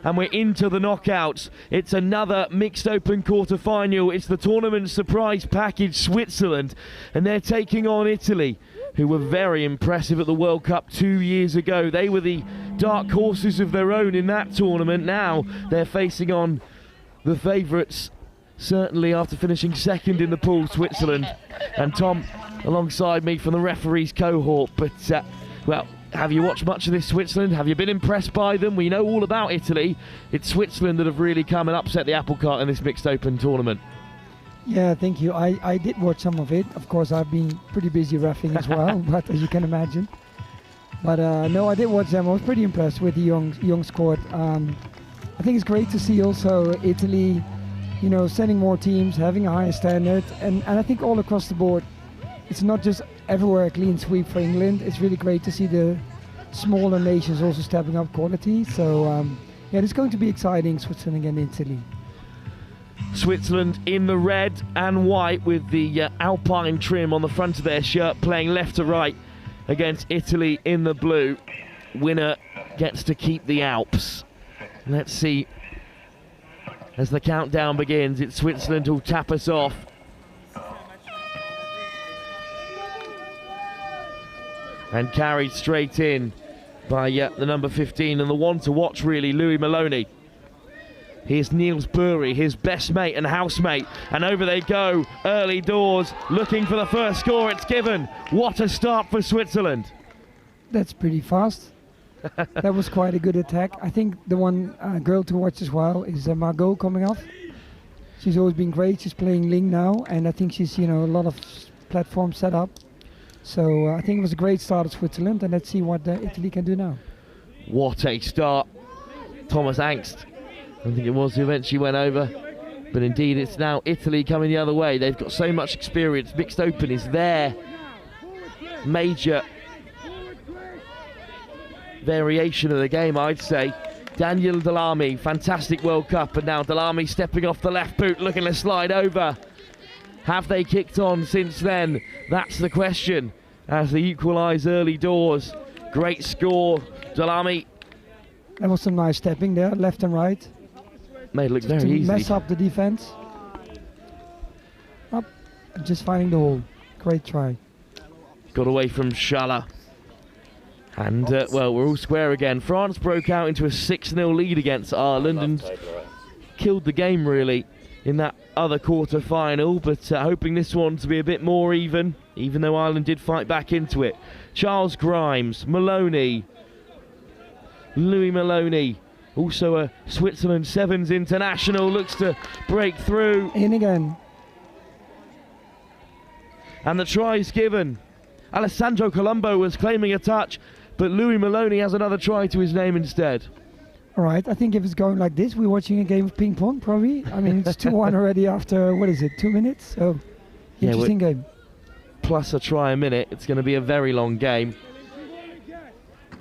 And we're into the knockouts. It's another mixed open quarter-final. It's the tournament surprise package, Switzerland, and they're taking on Italy, who were very impressive at the World Cup 2 years ago. They were the dark horses of their own in that tournament. Now they're facing on the favourites, certainly after finishing second in the pool, Switzerland. And Tom alongside me from the referees cohort. But well, have you watched much of this Switzerland? Have you been impressed by them? We know all about Italy. It's Switzerland that have really come and upset the apple cart in this mixed open tournament. Yeah, thank you. I did watch some of it. Of course, I've been pretty busy reffing as well, but as you can imagine. But no, I did watch them. I was pretty impressed with the young squad. I think it's great to see also Italy, you know, sending more teams, having a higher standard, and I think all across the board, it's not just everywhere a clean sweep for England. It's really great to see the smaller nations also stepping up quality. So yeah, it's going to be exciting, Switzerland against Italy. Switzerland in the red and white with the alpine trim on the front of their shirt, playing left to right against Italy in the blue. Winner gets to keep the Alps. Let's see as the countdown begins. It's Switzerland who'll tap us off. And carried straight in by the number 15 and the one to watch really, Louis Maloney. Here's Niels Bury, his best mate and housemate, and over they go, early doors, looking for the first score. It's given. What a start for Switzerland. That's pretty fast. That was quite a good attack. I think the one girl to watch as well is Margot coming off. She's always been great. She's playing Ling now, and I think she's, you know, a lot of platforms set up. So I think it was a great start of Switzerland, and let's see what Italy can do now. What a start. Thomas Angst, I think it was, who eventually went over. But indeed, it's now Italy coming the other way. They've got so much experience. Mixed open is their major variation of the game, I'd say. Daniel Delamy, fantastic World Cup, and now Delamy stepping off the left boot, looking to slide over. Have they kicked on since then? That's the question, as they equalise early doors. Great score, Delamy. There was some nice stepping there, left and right. Made it look just very easy. Mess up the defence. Up, just finding the hole. Great try. Got away from Schala. And, well, we're all square again. France broke out into a 6-0 lead against Ireland and killed the game, really, in that other quarter-final, but hoping this one to be a bit more even though Ireland did fight back into it. Charles Grimes, Maloney, Louis Maloney, also a Switzerland Sevens international, looks to break through. In again. And the try's given. Alessandro Colombo was claiming a touch, but Louis Maloney has another try to his name instead. All right, I think if it's going like this, we're watching a game of ping pong, probably. I mean, it's 2-1 already after, what is it, 2 minutes? So, interesting game. Plus a try a minute, it's going to be a very long game.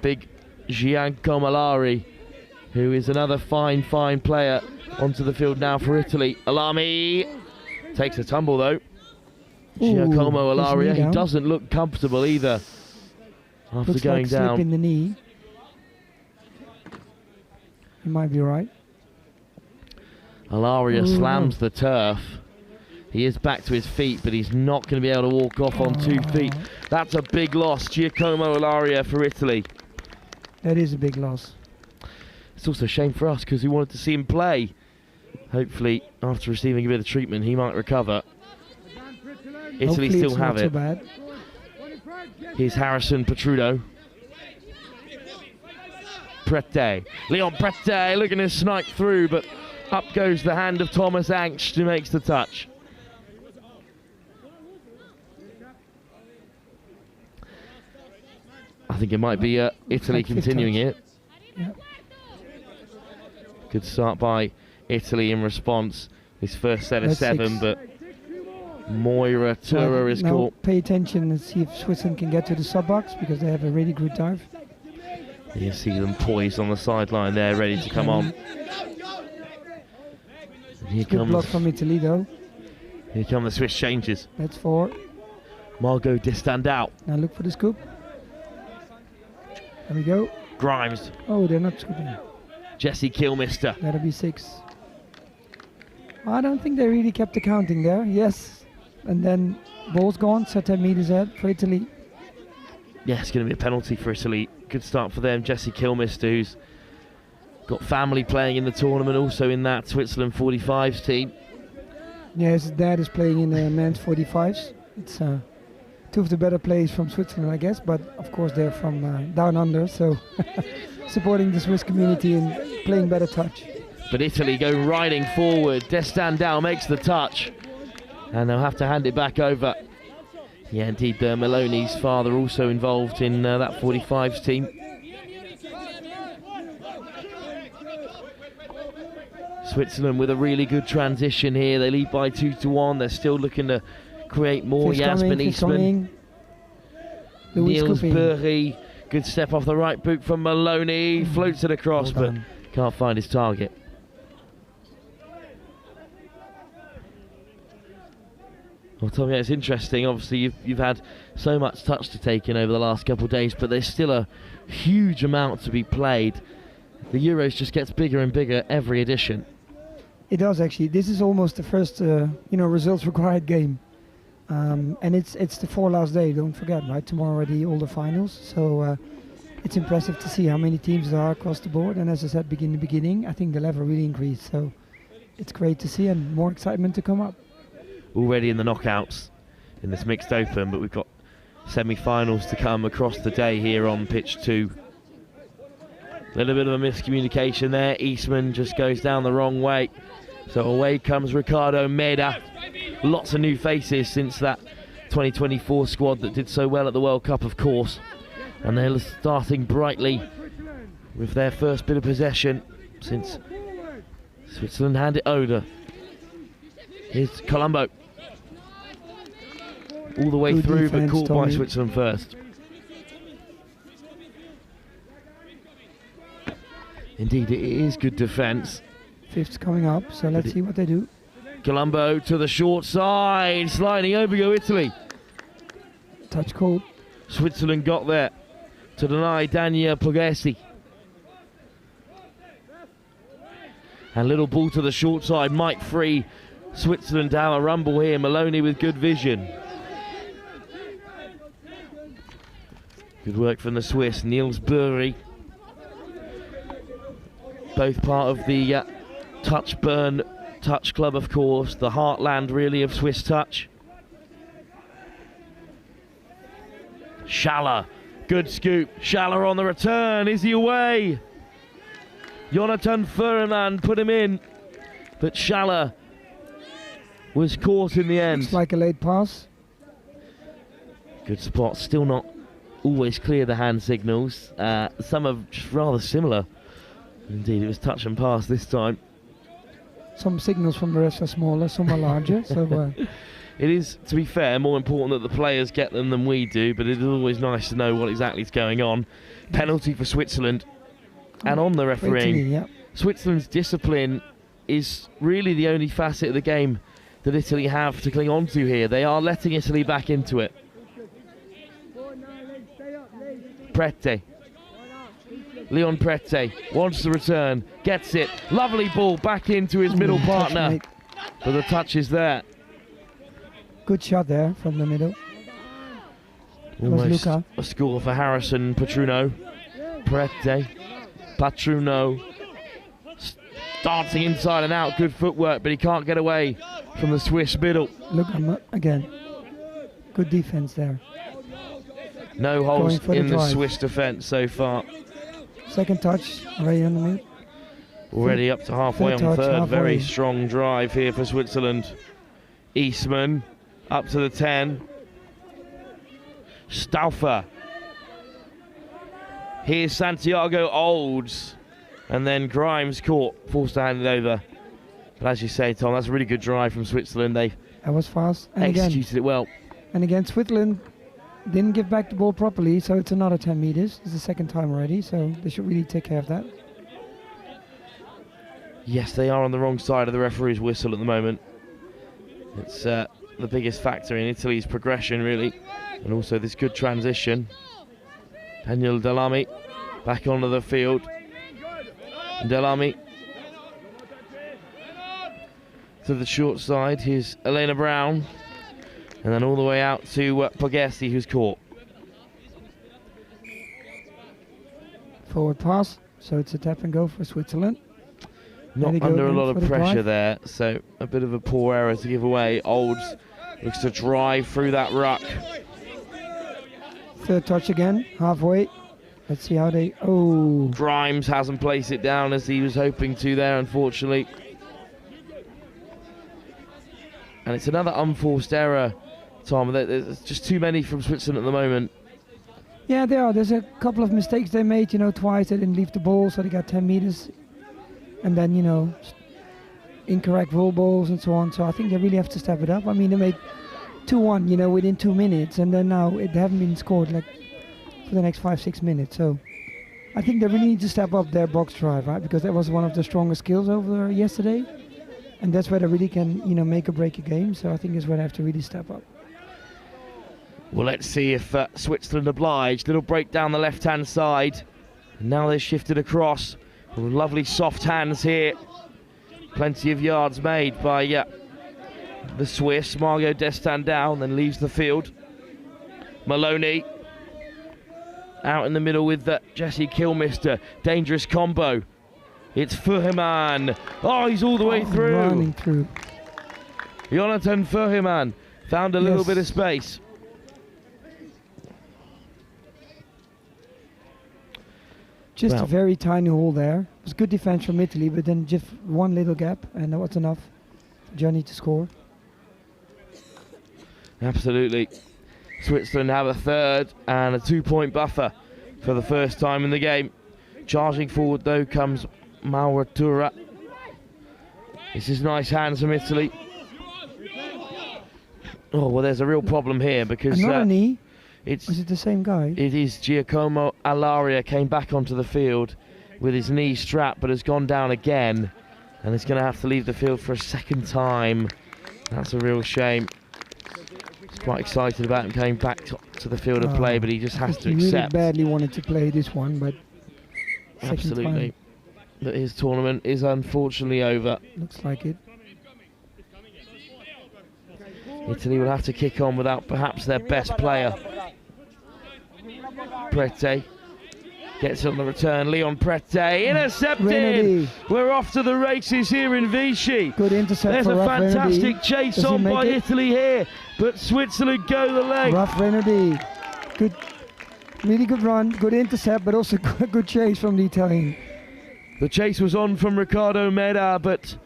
Big Giancarlo Malari, who is another fine player, onto the field now for Italy. Alami takes a tumble though. Giacomo Alaria, he doesn't look comfortable either after looks going like down. Slip in the knee. You might be right. Alaria slams the turf. He is back to his feet, but he's not going to be able to walk off on 2 feet. That's a big loss, Giacomo Alaria for Italy. That is a big loss. It's also a shame for us because we wanted to see him play. Hopefully, after receiving a bit of treatment, he might recover. Italy still have it. Bad. Here's Harrison Petrudo. Prete. Leon Prete looking to snipe through, but up goes the hand of Thomas Angst, who makes the touch. I think it might be Italy continuing it. Yep. Good start by Italy in response. His first set of 7, but Moira Tura is caught. Pay attention and see if Switzerland can get to the sub-box because they have a really good dive. You see them poised on the sideline there, ready to come on. Here good comes block from Italy though. Here come the Swiss changes. That's 4. Margot Distandau. Now look for the scoop. There we go. Grimes. Oh, they're not scooping. Jesse Kilmister. That'll be 6. I don't think they really kept the counting there. Yes. And then ball's gone, so 10 meters out for Italy. Yeah, it's going to be a penalty for Italy. Good start for them. Jesse Kilmister, who's got family playing in the tournament, also in that Switzerland 45s team. Yeah, his dad is playing in the men's 45s. It's two of the better players from Switzerland, I guess, but of course they're from down under, so supporting the Swiss community and playing better touch. But Italy go riding forward. Destandau makes the touch, and they'll have to hand it back over. Yeah, indeed, Maloney's father also involved in that 45s team. Switzerland with a really good transition here. They lead by 2-1. They're still looking to create more. Jasmin Eastman. Niels Burry. Good step off the right boot from Maloney. Floats it across, but can't find his target. Well, Tommy, it's interesting. Obviously, you've had so much touch to take in over the last couple of days, but there's still a huge amount to be played. The Euros just gets bigger and bigger every edition. It does, actually. This is almost the first, results required game, and it's the 4 last day. Don't forget, right? Tomorrow already all the finals. So it's impressive to see how many teams there are across the board. And as I said, in the beginning, I think the level really increased. So it's great to see, and more excitement to come up. Already in the knockouts in this mixed open, but we've got semi-finals to come across the day here on pitch 2. A little bit of a miscommunication there. Eastman just goes down the wrong way. So away comes Ricardo Meda. Lots of new faces since that 2024 squad that did so well at the World Cup, of course. And they're starting brightly with their first bit of possession since Switzerland hand it over. Here's Colombo. All the way through, but caught by Switzerland first. Indeed, it is good defence. 5th's coming up, so let's see what they do. Colombo to the short side, sliding over go Italy. Touch called. Switzerland got there to deny Dania Pogesi. And little ball to the short side might free Switzerland to have a rumble here. Maloney with good vision. Good work from the Swiss. Niels Burry. Both part of the Touch Burn Touch Club, of course. The heartland, really, of Swiss touch. Schaller. Good scoop. Schaller on the return. Is he away? Jonathan Furman put him in. But Schaller was caught in the end. Looks like a late pass. Good spot. Still not always clear, the hand signals. Some are just rather similar. Indeed, it was touch and pass this time. Some signals from the rest are smaller, some are larger. So it is, to be fair, more important that the players get them than we do, but it is always nice to know what exactly is going on. Penalty for Switzerland. And on the refereeing, Italy, yeah. Switzerland's discipline is really the only facet of the game that Italy have to cling on to here. They are letting Italy back into it. Prete. Leon Prete wants the return, gets it. Lovely ball back into his middle partner. But the touch is there. Good shot there from the middle. Almost a score for Harrison Patruno. Prete. Patruno. Dancing inside and out. Good footwork, but he can't get away from the Swiss middle. Look again. Good defense there. No holes in the Swiss defence so far. Second touch, already on the mid. Already up to halfway on third. Very strong drive here for Switzerland. Eastman up to the 10. Stauffer. Here's Santiago Olds. And then Grimes caught, forced to hand it over. But as you say, Tom, that's a really good drive from Switzerland. They that was fast. And executed it well. And again, Switzerland didn't give back the ball properly, so it's another 10 meters. It's the second time already, so they should really take care of that. Yes, they are on the wrong side of the referee's whistle at the moment. It's the biggest factor in Italy's progression, really, and also this good transition. Daniel Delamy back onto the field. Delamy to the short side. Here's Elena Brown. And then all the way out to Pogesi, who's caught. Forward pass, so it's a tap and go for Switzerland. Not under a lot of pressure there, so a bit of a poor error to give away. Olds looks to drive through that ruck. Third touch again, halfway. Let's see how they... Oh! Grimes hasn't placed it down as he was hoping to there, unfortunately. And it's another unforced error, Tom. There's just too many from Switzerland at the moment. Yeah, there are. There's a couple of mistakes they made, you know, twice. They didn't leave the ball, so they got 10 meters. And then, you know, incorrect roll balls and so on. So I think they really have to step it up. I mean, they made 2-1, you know, within 2 minutes. And then now they haven't been scored, like, for the next 5-6 minutes. So I think they really need to step up their box drive, right? Because that was one of the strongest skills over yesterday. And that's where they really can, you know, make or break a game. So I think that's where they have to really step up. Well, let's see if Switzerland obliged. Little break down the left-hand side. And now they've shifted across. Lovely soft hands here. Plenty of yards made by the Swiss. Margot Destin down, then leaves the field. Maloney out in the middle with Jesse Kilmister. Dangerous combo. It's Fuhrman. Oh, he's all the way through. Running through. Jonathan Fuhrman found a little bit of space. Just a very tiny hole there. It was good defense from Italy, but then just one little gap, and that was enough for Johnny to score. Absolutely. Switzerland have a third and a 2-point buffer for the first time in the game. Charging forward, though, comes Mauratura. This is nice hands from Italy. Oh, well, there's a real problem here because... Another knee? Is it the same guy? It is Giacomo Alaria. Came back onto the field with his knee strapped, but has gone down again, and is going to have to leave the field for a second time. That's a real shame. He's quite excited about him coming back to the field of play, but he just has to accept. He really badly wanted to play this one, but absolutely, that his tournament is unfortunately over. Looks like it. Italy will have to kick on without perhaps their best player. Prete gets on the return. Leon Prete intercepted. Renedy. We're off to the races here in Vichy. Good intercept. There's for a Raf fantastic Renedy. chase on by Italy here, but Switzerland go the length. Raf Renedy. Good, really good run, good intercept, but also good chase from the Italian. The chase was on from Ricardo Meda, but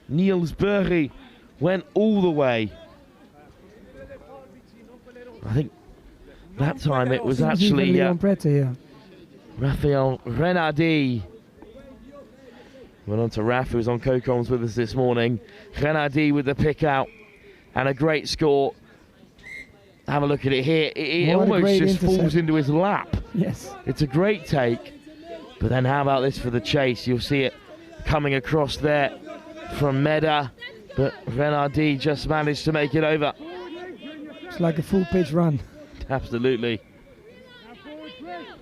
Niels Burri went all the way. I think that time it was actually Raphael Renardi. Went on to Raf, who was on co-coms with us this morning. Renardi with the pick out and a great score. Have a look at it here. It almost just falls into his lap. Yes. It's a great take. But then how about this for the chase? You'll see it coming across there from Meda. But Renardi just managed to make it over. It's like a full pitch run. Absolutely.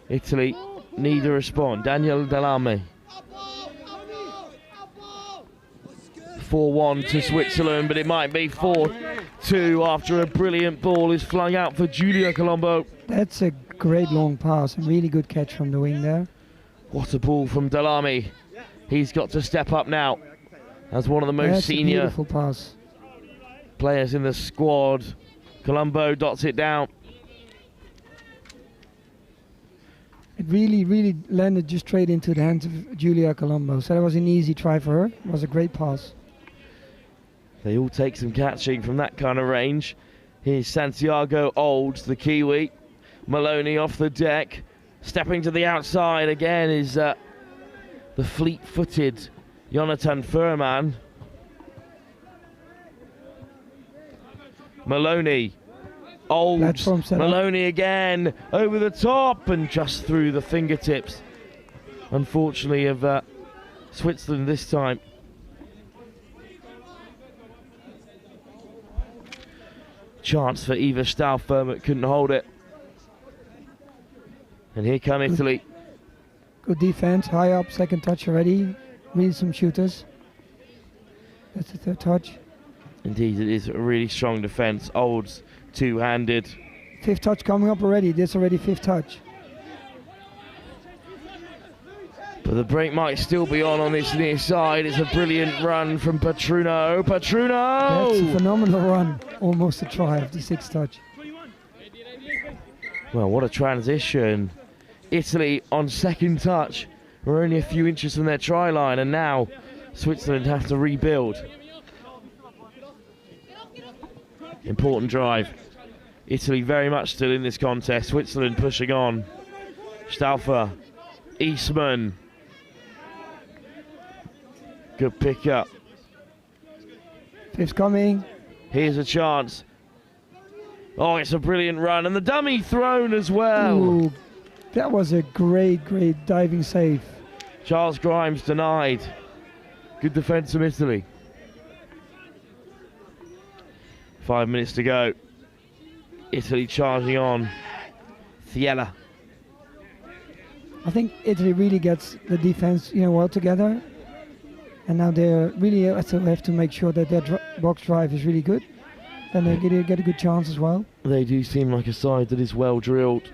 Italy need to respond. Daniel Delame. 4-1 to Switzerland, but it might be 4-2 after a brilliant ball is flung out for Giulia Colombo. That's a great long pass. A really good catch from the wing there. What a ball from Delame. He's got to step up now as one of the most senior beautiful pass. Players in the squad. Colombo dots it down. It really landed just straight into the hands of Giulia Colombo. So that was an easy try for her. It was a great pass. They all take some catching from that kind of range. Here's Santiago Olds, the Kiwi. Maloney off the deck. Stepping to the outside again is the fleet-footed Jonathan Fuhrman. Maloney, Olds, Maloney again, over the top and just through the fingertips, unfortunately, of Switzerland this time. Chance for Eva Stauffer, but couldn't hold it. And here come Italy. Good defense, high up, second touch already. Really some shooters. That's the third touch. Indeed, it is a really strong defence. Olds two-handed. Fifth touch coming up already. This already fifth touch. But the break might still be on this near side. It's a brilliant run from Petruno. Petruno! That's a phenomenal run. Almost a try of the sixth touch. Well, what a transition. Italy on second touch. We're only a few inches from their try line, and now Switzerland have to rebuild. Important drive. Italy very much still in this contest. Switzerland pushing on. Stauffer. Eastman. Good pick up. Fifth coming. Here's a chance. Oh, it's a brilliant run. And the dummy thrown as well. Ooh, that was a great diving save. Charles Grimes denied. Good defence from Italy. 5 minutes to go. Italy charging on. Thiella. I think Italy really gets the defense, well together. And now they're really have to make sure that their box drive is really good. Then they get a good chance as well. They do seem like a side that is well drilled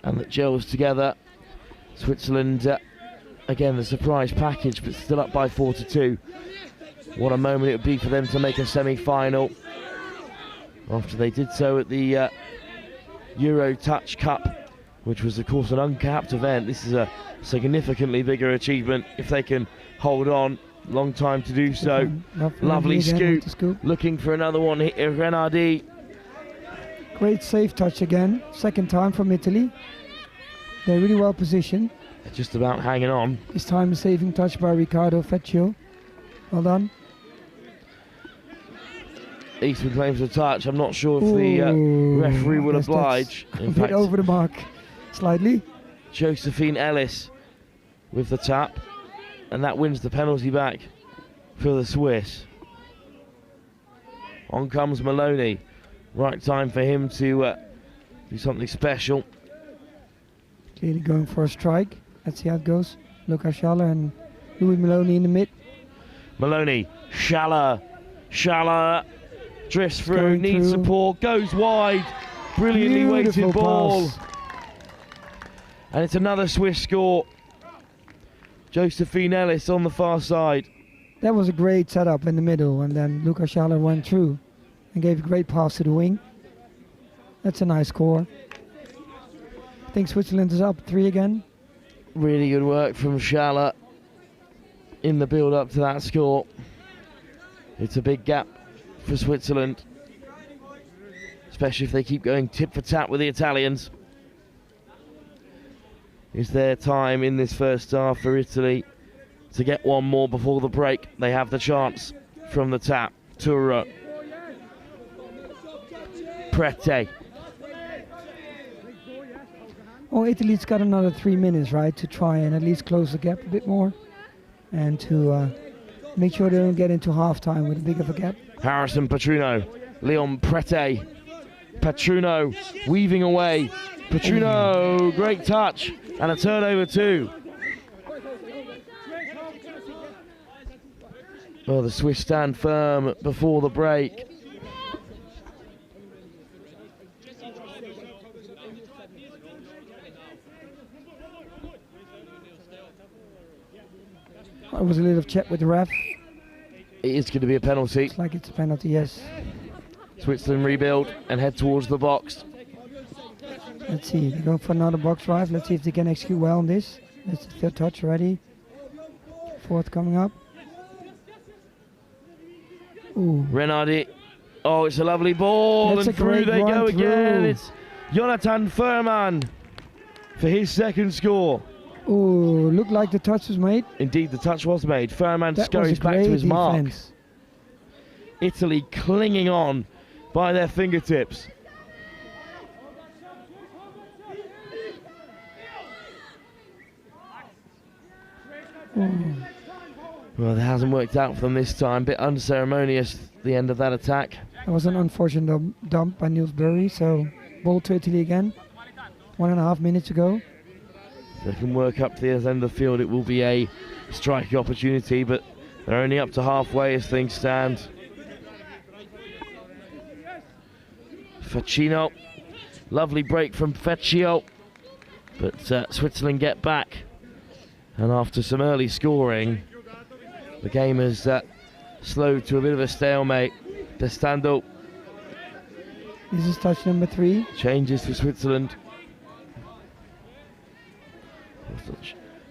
and that gels together. Switzerland, again, the surprise package, but still up by 4-2. What a moment it would be for them to make a semi-final after they did so at the Euro Touch Cup, which was, of course, an uncapped event. This is a significantly bigger achievement if they can hold on. Long time to do so. Lovely scoop. Looking for another one here, Renardi. Great safe touch again. Second time from Italy. They're really well positioned. They're just about hanging on. This time a saving touch by Riccardo Fecchio. Well done. Eastman claims a touch. I'm not sure if the referee will oblige. In fact, over the mark slightly. Josephine Ellis with the tap. And that wins the penalty back for the Swiss. On comes Maloney. Right time for him to do something special. Clearly going for a strike. Let's see how it goes. Luca Schaller and Louis Maloney in the mid. Maloney, Schaller drifts through, needs support, goes wide. Brilliantly weighted ball. And it's another Swiss score. Josephine Ellis on the far side. That was a great setup in the middle, and then Luca Schaller went through and gave a great pass to the wing. That's a nice score. I think Switzerland is up 3 again. Really good work from Schaller in the build-up to that score. It's a big gap for Switzerland, especially if they keep going tit for tat with the Italians. Is their time in this first half for Italy to get one more before the break? They have the chance from the tap. Tura. Prete. Oh, Italy's got another 3 minutes, right, to try and at least close the gap a bit more and to make sure they don't get into half-time with a big of a gap. Harrison Petruno. Leon Prete. Petruno weaving away. Petruno, great touch. And a turnover too. Well, the Swiss stand firm before the break. I was a little chat with the ref. It is going to be a penalty. Looks like it's a penalty, yes. Switzerland rebuild and head towards the box. Let's see, they're going for another box drive. Let's see if they can execute well on this. That's the third touch already. Fourth coming up. Ooh. Renardi. Oh, it's a lovely ball. That's and through they go again. It's Jonathan Furman for his second score. Ooh, looked like the touch was made. Indeed, the touch was made. Furman That scurries back to his mark. defense. Italy clinging on by their fingertips. Well, it hasn't worked out for them this time. Bit unceremonious, the end of that attack. That was an unfortunate dump by Niels Burry, so ball to Italy again. 1.5 minutes to go. If they can work up to the end of the field, it will be a striking opportunity, but they're only up to halfway as things stand. Facchino, lovely break from Facchio, but Switzerland get back, and after some early scoring, the game has slowed to a bit of a stalemate. Destando. This is touch number 3. Changes for Switzerland.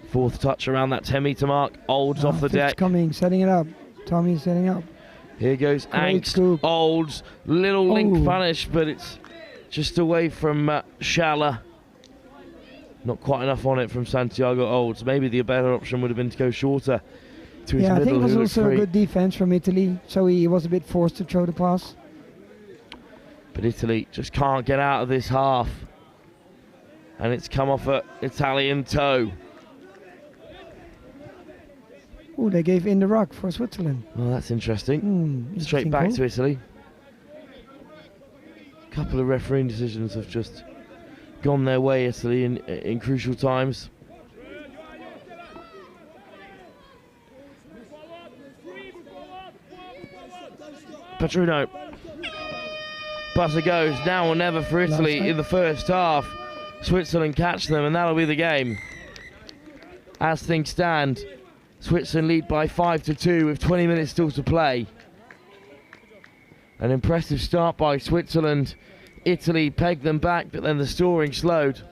Fourth touch around that 10-metre mark. Olds off the deck. Coming, setting it up. Tommy's setting up. Here goes Angst. Olds, little link punish, but it's just away from Schaller. Not quite enough on it from Santiago Olds. Maybe the better option would have been to go shorter to his middle. I think it was also free. a good defense from Italy, so he was a bit forced to throw the pass. But Italy just can't get out of this half. And it's come off an Italian toe. Oh, they gave in the ruck for Switzerland. Well, that's interesting. Straight back to Italy. A couple of refereeing decisions have just gone their way, Italy, in crucial times. Petruno. Buzzer goes, now or never for Italy in the first half. Switzerland catch them, and that'll be the game. As things stand, Switzerland lead by 5-2 with 20 minutes still to play. An impressive start by Switzerland. Italy pegged them back, but then the scoring slowed.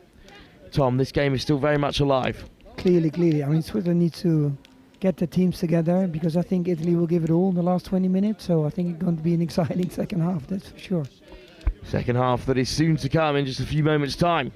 Tom, this game is still very much alive. Clearly. I mean, Switzerland needs to get the teams together, because I think Italy will give it all in the last 20 minutes. So I think it's going to be an exciting second half, that's for sure. Second half that is soon to come in just a few moments' time.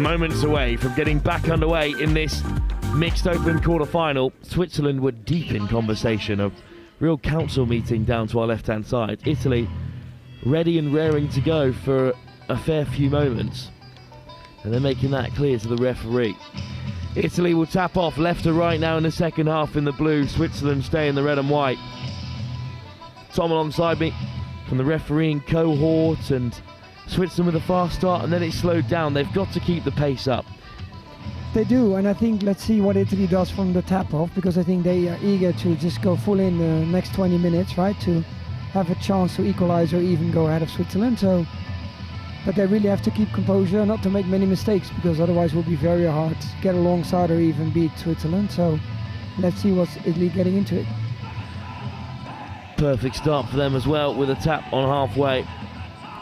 moments away from getting back underway in this mixed open quarter-final. Switzerland were deep in conversation, a real council meeting down to our left-hand side. Italy ready and raring to go for a fair few moments, and they're making that clear to the referee. Italy will tap off left to right now in the second half in the blue. Switzerland stay in the red and white. Tom alongside me from the refereeing cohort, and Switzerland with a fast start and then it slowed down. They've got to keep the pace up. They do, and I think let's see what Italy does from the tap off, because I think they are eager to just go full in the next 20 minutes, right, to have a chance to equalize or even go ahead of Switzerland. So, but they really have to keep composure, not to make many mistakes, because otherwise it will be very hard to get alongside or even beat Switzerland. So let's see what's Italy getting into it. Perfect start for them as well, with a tap on halfway.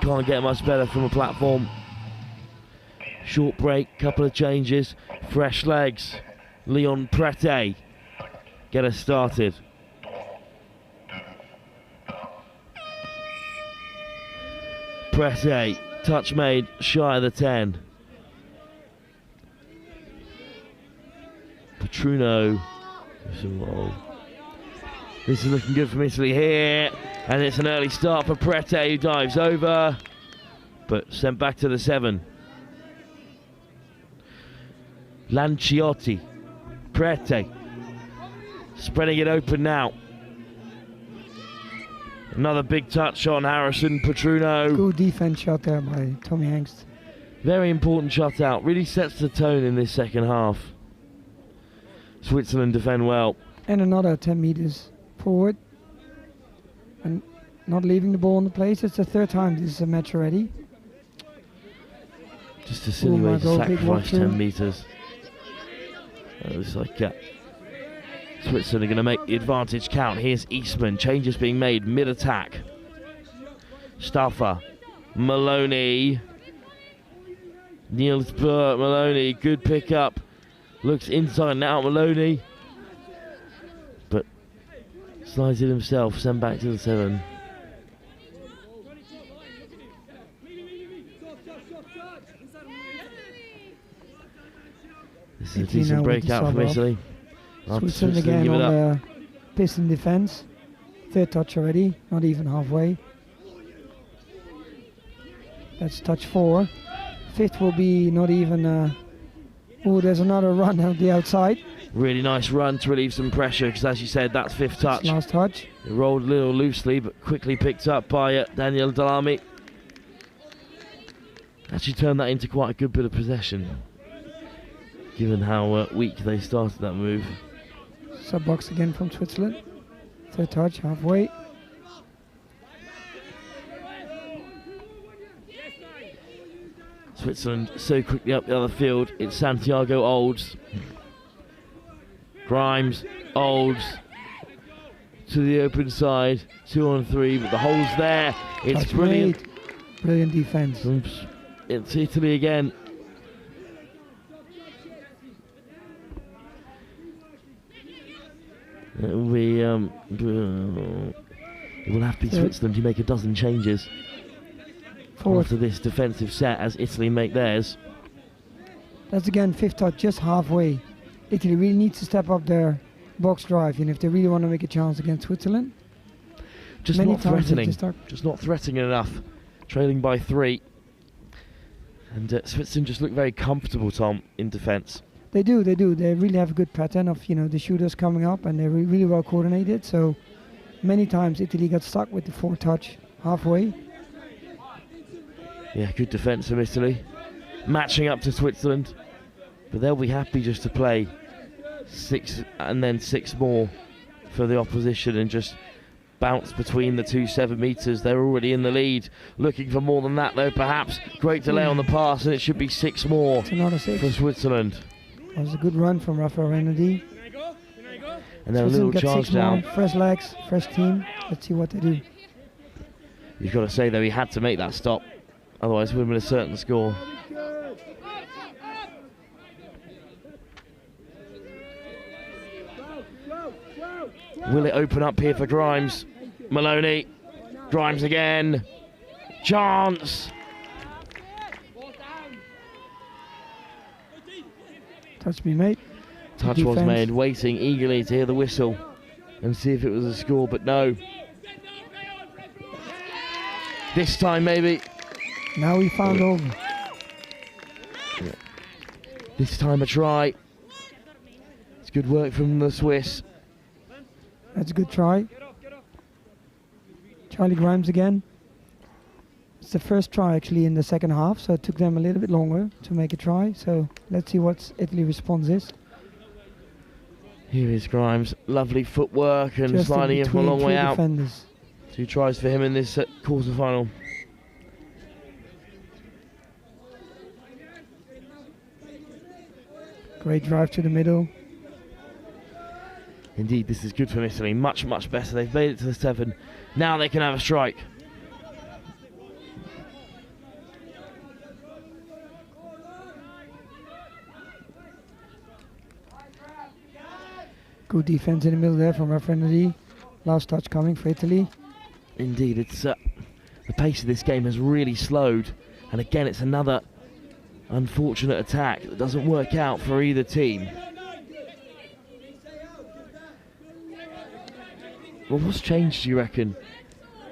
Can't get much better from a platform. Short break, couple of changes, fresh legs. Leon Prete get us started. Prete, touch made shy of the 10. Petruno. This is looking good from Italy here, and it's an early start for Prete, who dives over, but sent back to the 7. Lanciotti, Prete, spreading it open now. Another big touch on Harrison Petruno. Good defense shot there by Tommy Hengst. Very important shot out, really sets the tone in this second half. Switzerland defend well. And another 10 meters forward and not leaving the ball in the place. It's the third time this is a match already. Just a silly way to sacrifice 10 meters. It looks like Switzerland are going to make the advantage count. Here's Eastman. Changes being made mid-attack. Stauffer. Maloney. Niels Burt. Maloney. Good pick up. Looks inside now. Maloney. But slides it himself. Sent back to the 7. This is a decent breakout from Italy. Switzerland again on the piston defense. Third touch already, not even halfway. That's touch 4. Fifth will be not even. Oh, there's another run out the outside. Really nice run to relieve some pressure, because as you said, that's fifth touch. Last touch. It rolled a little loosely, but quickly picked up by Daniel Dalami. Actually turned that into quite a good bit of possession, given how weak they started that move. Sub-box again from Switzerland. Third touch, halfway. Switzerland so quickly up the other field. It's Santiago Olds. Grimes, Olds to the open side. 2 on 3, but the hole's there. It's touch brilliant. Made. Brilliant defense. It's Italy again. It will be, it will have to be Switzerland to make a dozen changes after this defensive set as Italy make theirs. That's again fifth touch, just halfway. Italy really needs to step up their box drive, if they really want to make a chance against Switzerland. Just not threatening. Just not threatening enough. Trailing by 3. And Switzerland just look very comfortable, Tom, in defence. They do. They really have a good pattern of, the shooters coming up, and they're really well coordinated. So many times Italy got stuck with the 4 touch halfway. Yeah, good defence from Italy. Matching up to Switzerland. But they'll be happy just to play 6 and then 6 more for the opposition and just bounce between the 2 7 meters. They're already in the lead. Looking for more than that, though, perhaps. Great delay on the pass, and it should be 6 more for Switzerland. That was a good run from Rafael Renaudy. And then a little charge down. Fresh legs, fresh team. Let's see what they do. You've got to say, though, he had to make that stop. Otherwise, it would have been a certain score. Will it open up here for Grimes? Maloney. Grimes again. Chance. Touch been made. Touch was Defense. made, waiting eagerly to hear the whistle and see if it was a score, but no. This time maybe. Now we found over. This time a try. It's good work from the Swiss. That's a good try. Charlie Grimes again. It's the first try actually in the second half, so it took them a little bit longer to make a try. So let's see what Italy's response is. Here is Grimes. Lovely footwork and Just in sliding in from a between long way three out. defenders. 2 tries for him in this quarter-final. Great drive to the middle. Indeed, this is good for Italy. Much, much better. They've made it to the 7. Now they can have a strike. Good defense in the middle there from Raffinity. Last touch coming for Italy. Indeed, it's the pace of this game has really slowed. And again, it's another unfortunate attack that doesn't work out for either team. Well, what's changed, do you reckon,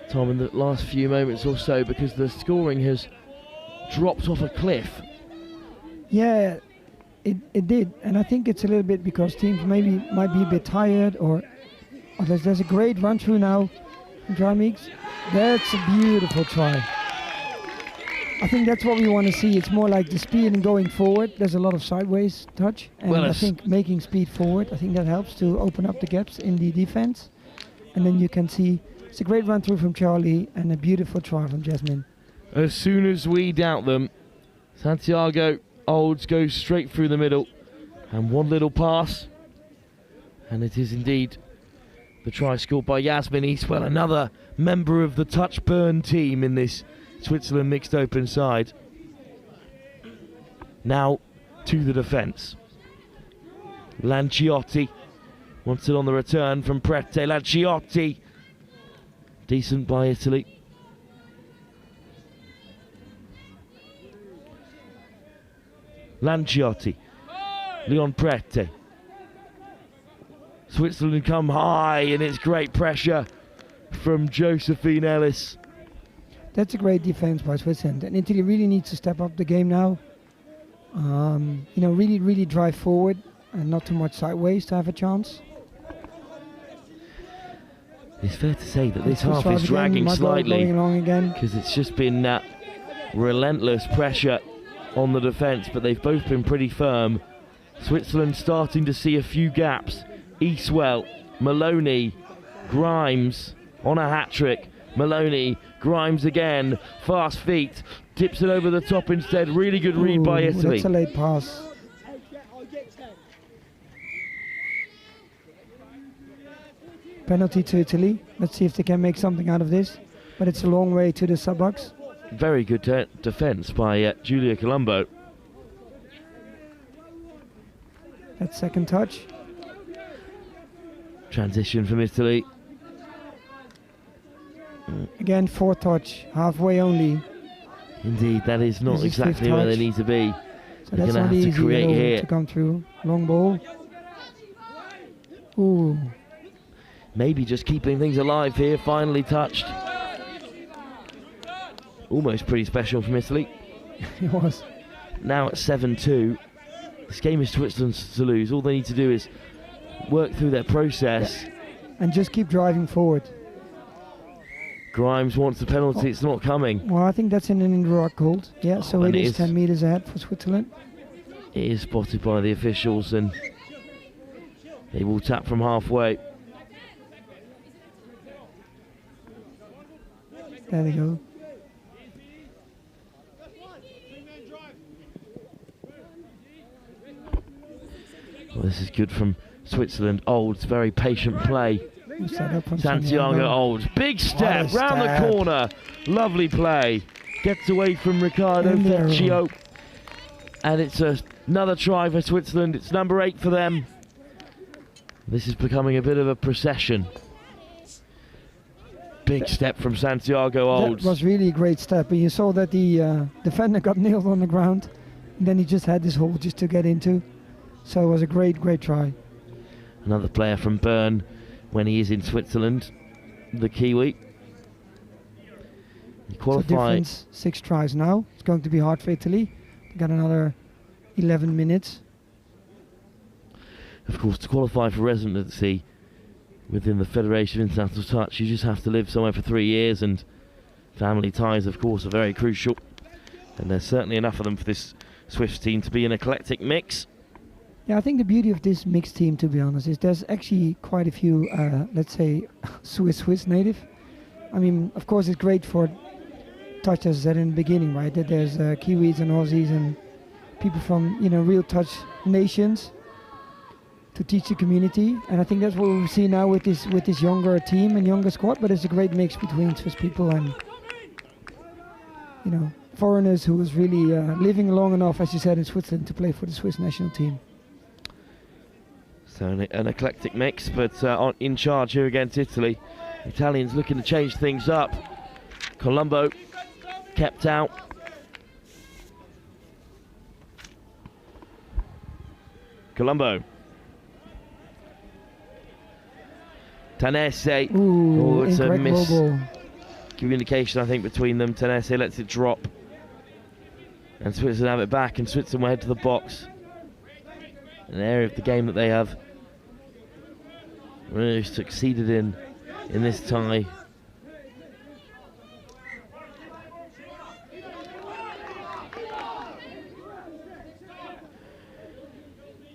Tom, in the last few moments or so? Because the scoring has dropped off a cliff. Yeah, it did. And I think it's a little bit because teams maybe might be a bit tired or there's a great run through now. Dry mix. That's a beautiful try. I think that's what we want to see. It's more like the speed and going forward. There's a lot of sideways touch. And Well, I think making speed forward, I think that helps to open up the gaps in the defense. And then you can see it's a great run through from Charlie and a beautiful try from Jasmine. As soon as we doubt them, Santiago Olds goes straight through the middle. And one little pass. And it is indeed the try scored by Yasmin Eastwell, another member of the touch burn team in this Switzerland mixed open side. Now to the defence. Lanciotti wants it on the return from Prete. Lanciotti. Decent by Italy. Lanciotti. Leon Prete. Switzerland come high and it's great pressure from Josephine Ellis. That's a great defense by Switzerland. And Italy really needs to step up the game now. Really drive forward and not too much sideways to have a chance. It's fair to say that this Swiss half drive is again, dragging Margot slightly going along again. because it's just been relentless pressure on the defence, but they've both been pretty firm. Switzerland starting to see a few gaps. Eastwell, Maloney, Grimes on a hat-trick. Maloney, Grimes again, fast feet, tips it over the top instead. Really good read by Italy. That's a late pass. Penalty to Italy. Let's see if they can make something out of this. But it's a long way to the sub-box. Very good defence by Giulia Colombo. That second touch. Transition from Italy. Again, fourth touch, halfway only. Indeed, that is not This is exactly fifth where they touch. need to be. So They're that's going not to have easy to create at all here. to come through. Long ball. Ooh, Maybe just keeping things alive here, finally touched. Almost pretty special from Italy. it was. Now at 7-2. This game is Switzerland's to lose. All they need to do is work through their process. And just keep driving forward. Grimes wants the penalty, it's not coming. Well, I think that's in an indirect hold. Yeah, so and it it is is. 10 meters ahead for Switzerland. It is spotted by the officials and they will tap from halfway. There they go. Well, this is good from Switzerland. Olds, very patient play. Set up from Santiago Olds, big step What a round step. the corner. Lovely play. Gets away from Riccardo And there. Vecchio. And it's another try for Switzerland. It's number 8 for them. This is becoming a bit of a procession. Big step from Santiago Olds. That was really a great step. And you saw that the defender got nailed on the ground. And then he just had this hole just to get into. So it was a great try. Another player from Bern when he is in Switzerland, the Kiwi. He So qualified. difference 6 tries now. It's going to be hard for Italy. Got another 11 minutes. Of course, to qualify for residency within the Federation of International Touch, you just have to live somewhere for 3 years, and family ties, of course, are very crucial. And there's certainly enough of them for this Swiss team to be an eclectic mix. Yeah, I think the beauty of this mixed team, to be honest, is there's actually quite a few, let's say, Swiss native. I mean, of course, it's great for touch, as I said in the beginning, right? That there's Kiwis and Aussies and people from, real touch nations to teach the community. And I think that's what we see now with this younger team and younger squad. But it's a great mix between Swiss people and, foreigners who is really living long enough, as you said, in Switzerland to play for the Swiss national team. So an eclectic mix, but in charge here against Italy. Italians looking to change things up. Colombo kept out. Colombo. Tanese. Ooh, It's a incorrect ball. miscommunication, I think, between them. Tanese lets it drop. And Switzerland have it back, and Switzerland will head to the box. An area of the game that they have really succeeded in this tie.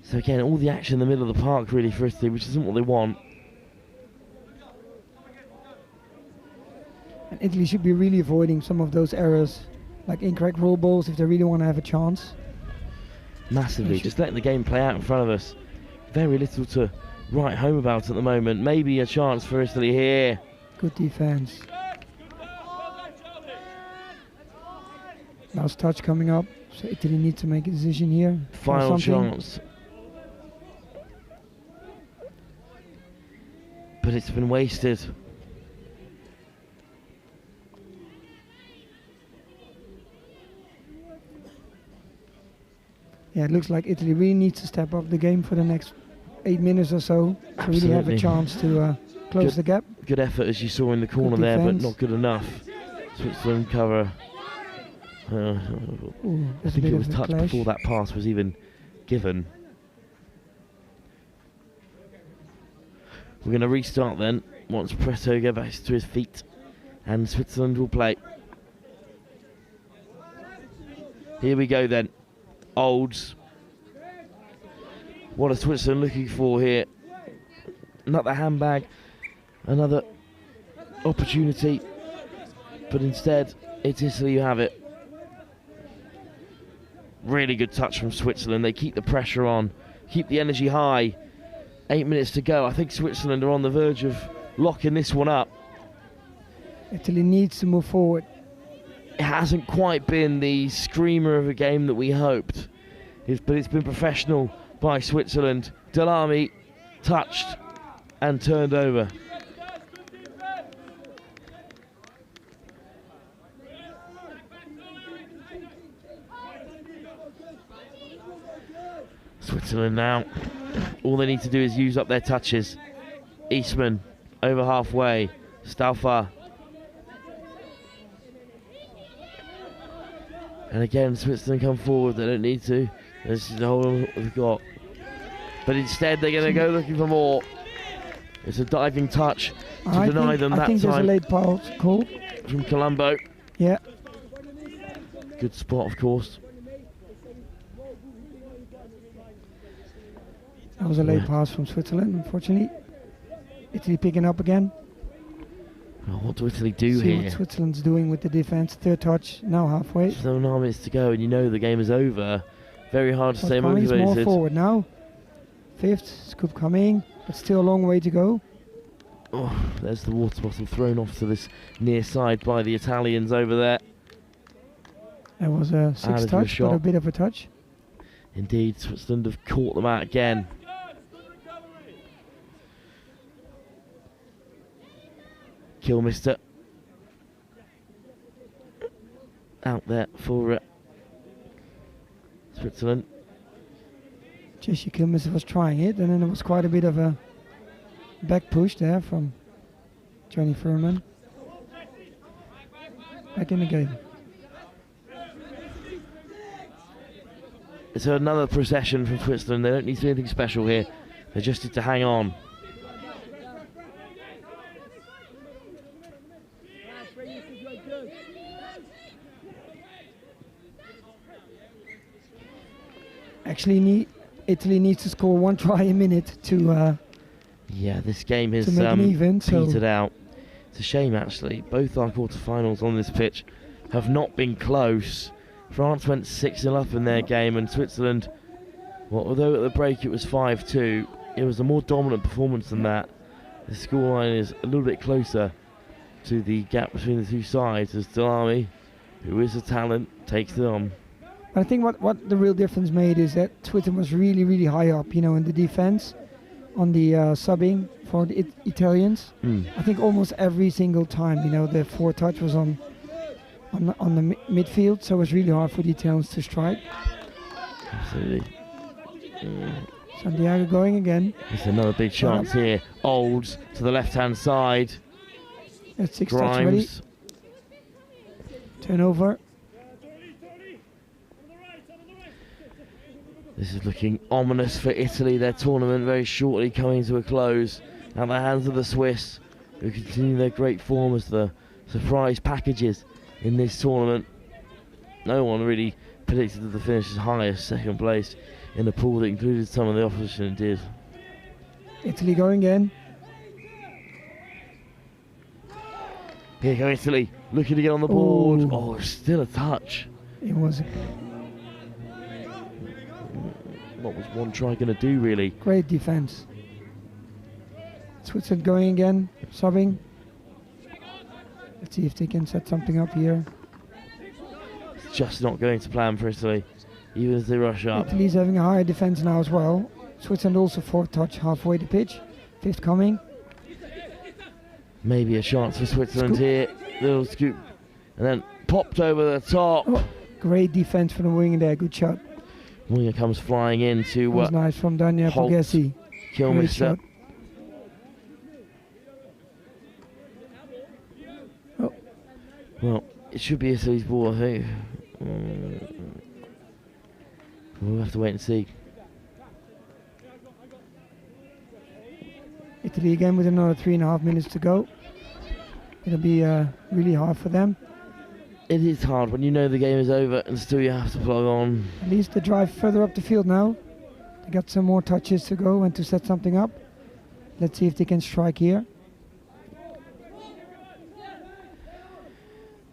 So again, all the action in the middle of the park really for Italy, which isn't what they want. And Italy should be really avoiding some of those errors, like incorrect roll balls, if they really want to have a chance. Massively, just letting the game play out in front of us. Very little to write home about at the moment. Maybe a chance for Italy here. Good defense. Last touch coming up, so Italy needs to make a decision here. Final chance. But it's been wasted. Yeah, it looks like Italy really needs to step up the game for the next 8 minutes or so to really have a chance to close the gap. Good effort, as you saw in the corner there, but not good enough. Switzerland cover. I think it was touched before that pass was even given. We're going to restart then once Preto gets back to his feet, and Switzerland will play. Here we go then. Olds. What is Switzerland looking for here? Another handbag, another opportunity, but instead it's Italy who have it. Really good touch from Switzerland. They keep the pressure on, keep the energy high. 8 minutes to go. I think Switzerland are on the verge of locking this one up. Italy needs to move forward. It hasn't quite been the screamer of a game that we hoped, but it's been professional by Switzerland. Delamy touched and turned over. Switzerland now, all they need to do is use up their touches. Eastman over halfway. Stauffer. And again, Switzerland come forward. They don't need to. This is the whole we've got. But instead, they're going to go looking for more. It's a diving touch to deny them that time. I think there's a late pause call from Colombo. Yeah. Good spot, of course. That was a late pass from Switzerland, unfortunately. Italy picking up again. Oh, what do Italy do See here? what Switzerland's doing with the defense. Third touch, now halfway. Still 9 minutes to go, and you know the game is over. Very hard to stay Cummings motivated. more forward now. Fifth, scoop coming, but still a long way to go. Oh, there's the water bottle thrown off to this near side by the Italians over there. That was a sixth touch, but a bit of a touch. Indeed, Switzerland have caught them out again. Kilmister out there for Switzerland. Jesse Kilmes was trying it, and then there was quite a bit of a back push there from Johnny Furman. Back in the game. It's another procession from Switzerland. They don't need to do anything special here. They just need to hang on. Actually, Italy needs to score 1 try a minute to yeah, this game has make it even, petered out. It's a shame, actually. Both our quarterfinals on this pitch have not been close. France went 6-0 up in their game, and Switzerland, well, although at the break it was 5-2, it was a more dominant performance than that. The scoreline is a little bit closer to the gap between the two sides as Delamy, who is a talent, takes it on. I think what the real difference made is that Switzerland was really, really high up, you know, in the defense, on the subbing for the Italians. I think almost every single time, you know, the four-touch was on the midfield, so it was really hard for the Italians to strike. Absolutely. Santiago going again. There's another big chance here. Olds to the left-hand side. That's 6 touch ready. Turnover. This is looking ominous for Italy. Their tournament very shortly coming to a close. At the hands of the Swiss, who continue their great form as the surprise packages in this tournament. No one really predicted that the finish as high as second place in a pool that included some of the opposition and did. Italy going again. Here go Italy, looking to get on the board. Oh, still a touch. It was. What was one try going to do, really? Great defense. Switzerland going again, subbing. Let's see if they can set something up here. It's just not going to plan for Italy, even as they rush up. Italy's having a higher defense now as well. Switzerland also 4-touch halfway the pitch. 5th coming. Maybe a chance for Switzerland here. Little scoop. And then popped over the top. Oh, great defense from the winger there. Good shot. Winger comes flying in to was nice from Daniel Pogesi. Kilmister. Oh. Well, it should be Italy's ball, I think. We'll have to wait and see. Italy again with another 3.5 minutes to go. It'll be really hard for them. It is hard when you know the game is over and still you have to plug on. At least they drive further up the field now. They got some more touches to go and to set something up. Let's see if they can strike here.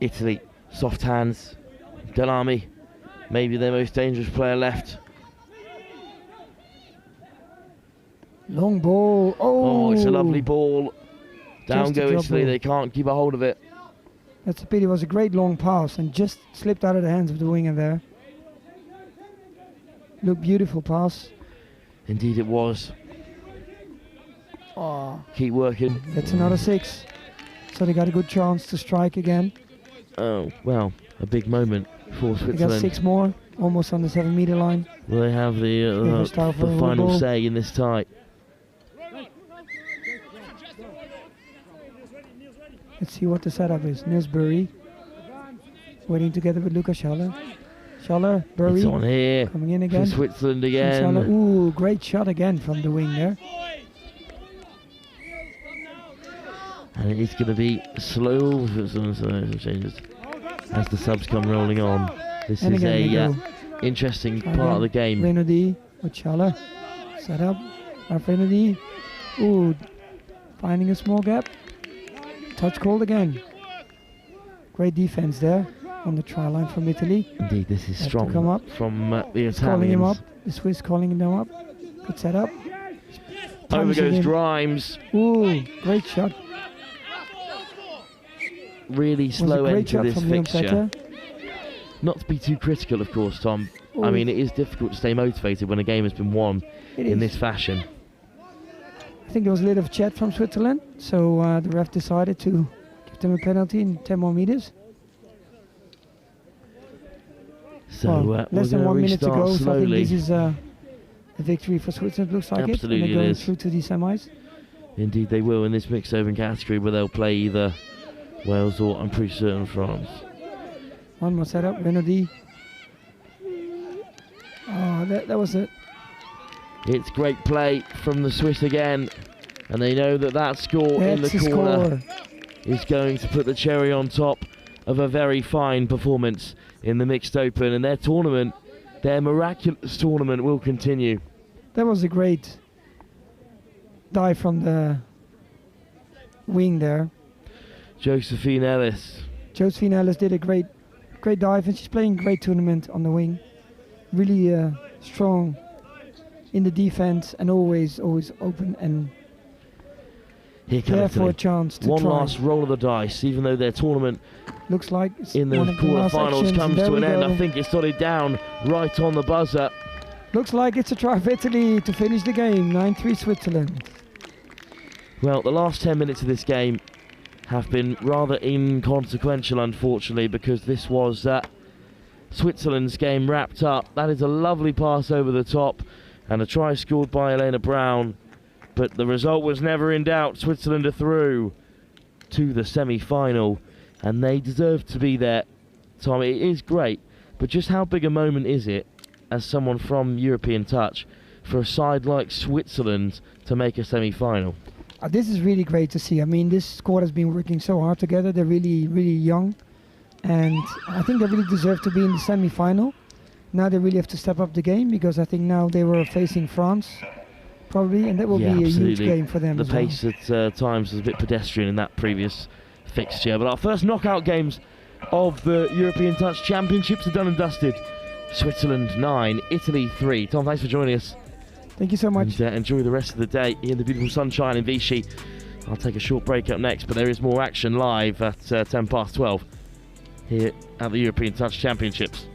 Italy, soft hands. Delamy, maybe their most dangerous player left. Long ball. Oh, it's a lovely ball. Down Just a go drop Italy, ball. they can't keep a hold of it. That's a pity. It was a great long pass and just slipped out of the hands of the winger there. Look, beautiful pass. Indeed it was. Oh, Keep working. that's another 6. So they got a good chance to strike again. Oh, well, a big moment for They Switzerland. got 6 more, almost on the 7-meter line. Will they have the style for a final ball. say in this tie? Let's see what the setup is. Nisbury waiting together with Lucas Schaller. Schaller, Bury It's on here coming in for again. Switzerland And again. Schaller, ooh, great shot again from the wing there. And it is going to be slow for some changes as the subs come rolling on. This And is again they a go. interesting Try part of the again. game. Renaudi with Schaller. Set up. Renaudi. Ooh, finding a small gap. Touch called again. Great defense there on the try line from Italy. Indeed, this is Have to strong come up. from the Italians. Calling him up. The Swiss calling him up. Good setup. Over Punishing goes him. Grimes. Ooh, great shot. Really Was a slow great end to shot this from Leon fixture. Petter. Not to be too critical, of course, Tom. I Ooh. mean, it is difficult to stay motivated when a game has been won It in is. this fashion. I think there was a little chat from Switzerland, so the ref decided to give them a penalty in 10 more meters. So Well, we're less than going 1 to minute to restart go, so I think slowly. this is a a victory for Switzerland, looks like Absolutely it. And it they're going is. through to the semis. Indeed they will in this mixed open category, where they'll play either Wales or, I'm pretty certain, France. One more setup, Renaudy. Oh, that was it. It's great play from the Swiss again, and they know that that score in That's the the corner score. is going to put the cherry on top of a very fine performance in the mixed open, and their tournament, their miraculous tournament, will continue. That was a great dive from the wing there. Josephine Ellis. Josephine Ellis did a great dive, and she's playing great tournament on the wing. Really strong in the defense, and always open and Here there comes for a Italy. chance to One try. last roll of the dice, even though their tournament Looks like it's in the one of the last quarterfinals actions. comes There to we an end. go. I think it's dotted down right on the buzzer. Looks like it's a try for Italy to finish the game. 9-3 Switzerland. Well, the last 10 minutes of this game have been rather inconsequential, unfortunately, because this was Switzerland's game wrapped up. That is a lovely pass over the top and a try scored by Elena Brown, but the result was never in doubt. Switzerland are through to the semi-final, and they deserve to be there. Tom, it is great, but just how big a moment is it, as someone from European touch, for a side like Switzerland to make a semi-final? This is really great to see. I mean, this squad has been working so hard together. They're really, really young, and I think they really deserve to be in the semi-final. Now they really have to step up the game, because I think now they were facing France, probably, and that will be a huge absolutely. game for them The as well. pace at times was a bit pedestrian in that previous fixture. But our first knockout games of the European Touch Championships are done and dusted. Switzerland 9, Italy 3. Tom, thanks for joining us. Thank you so much. And enjoy the rest of the day in the beautiful sunshine in Vichy. I'll take a short break up next, but there is more action live at 10 past 12 here at the European Touch Championships.